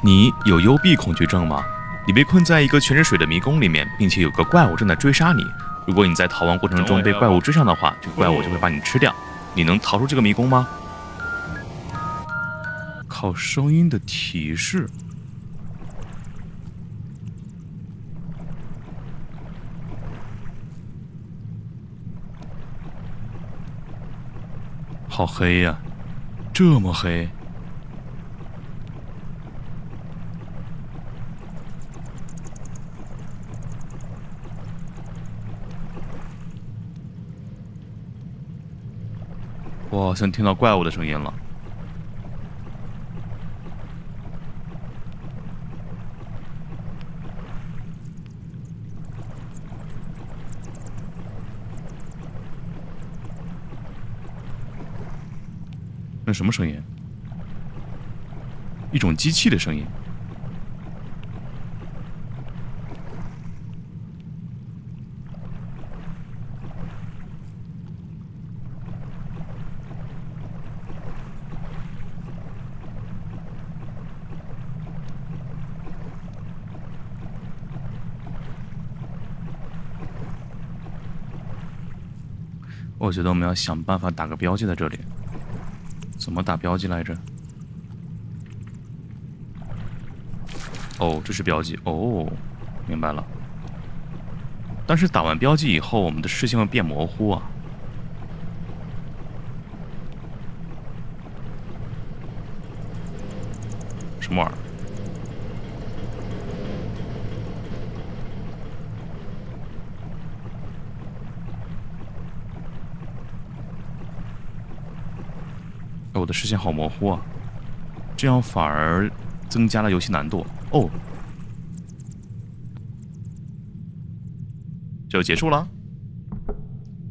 你有幽闭恐惧症吗？你被困在一个全是水的迷宫里面，并且有个怪物正在追杀你。如果你在逃亡过程中被怪物追上的话，这个怪物就会把你吃掉。你能逃出这个迷宫吗？靠声音的提示。好黑呀，这么黑。我好像听到怪物的声音了。那什么声音？一种机器的声音。我觉得我们要想办法打个标记在这里。怎么打标记来着？哦，这是标记。哦，明白了。但是打完标记以后，我们的视线会变模糊啊。什么玩意儿？我的视线好模糊啊，这样反而增加了游戏难度。哦，就结束了。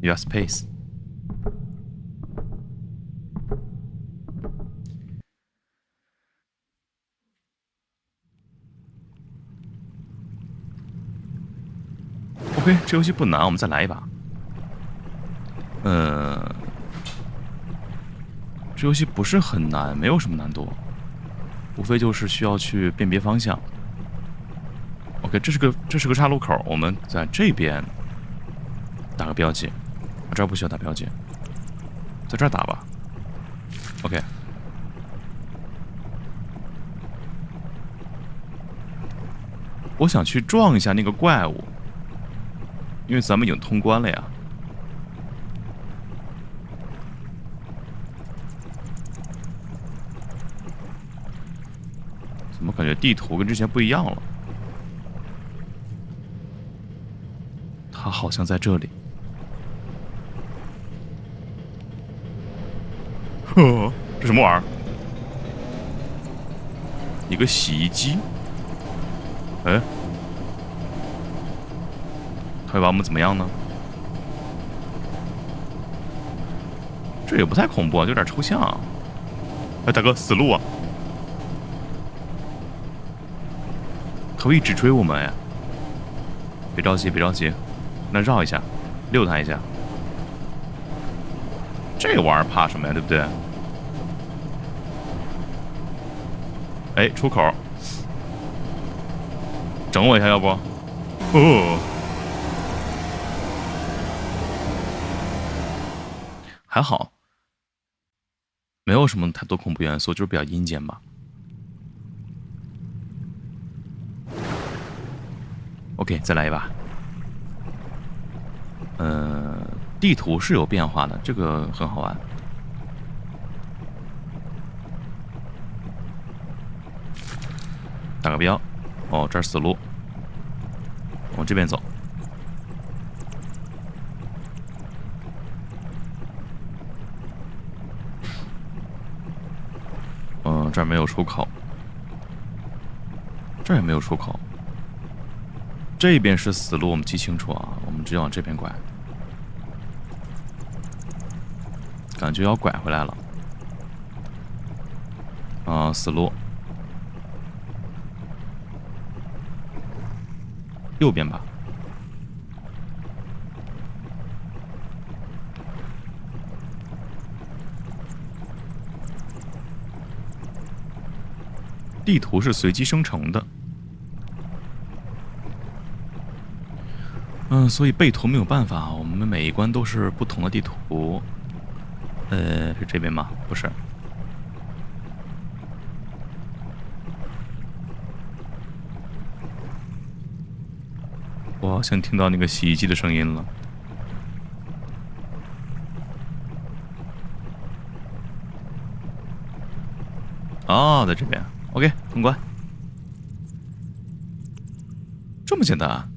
You have space。OK， 这游戏不难，我们再来一把。这游戏不是很难，没有什么难度，无非就是需要去辨别方向。OK， 这是个岔路口，我们在这边打个标记，这儿不需要打标记，在这儿打吧。OK， 我想去撞一下那个怪物，因为咱们已经通关了呀。怎么感觉地图跟之前不一样了？它好像在这里。呵，这什么玩意儿？一个洗衣机。哎，它会把我们怎么样呢？这也不太恐怖啊，就有点抽象啊。哎，大哥，死路啊！它会一直追我们呀！别着急，别着急，那绕一下，溜它一下。这玩意儿怕什么呀？对不对？哎，出口，整我一下，要不？哦，还好，没有什么太多恐怖元素，就是比较阴间吧。OK， 再来一把。地图是有变化的，这个很好玩。打个标。哦，这儿死路，往这边走。这儿没有出口，这儿也没有出口。这边是死路，我们记清楚啊，我们直接往这边拐。感觉要拐回来了。死路。右边吧。地图是随机生成的。所以背图没有办法，我们每一关都是不同的地图。是这边吗？不是。我好像听到那个洗衣机的声音了。哦，在这边。OK，通关。这么简单啊？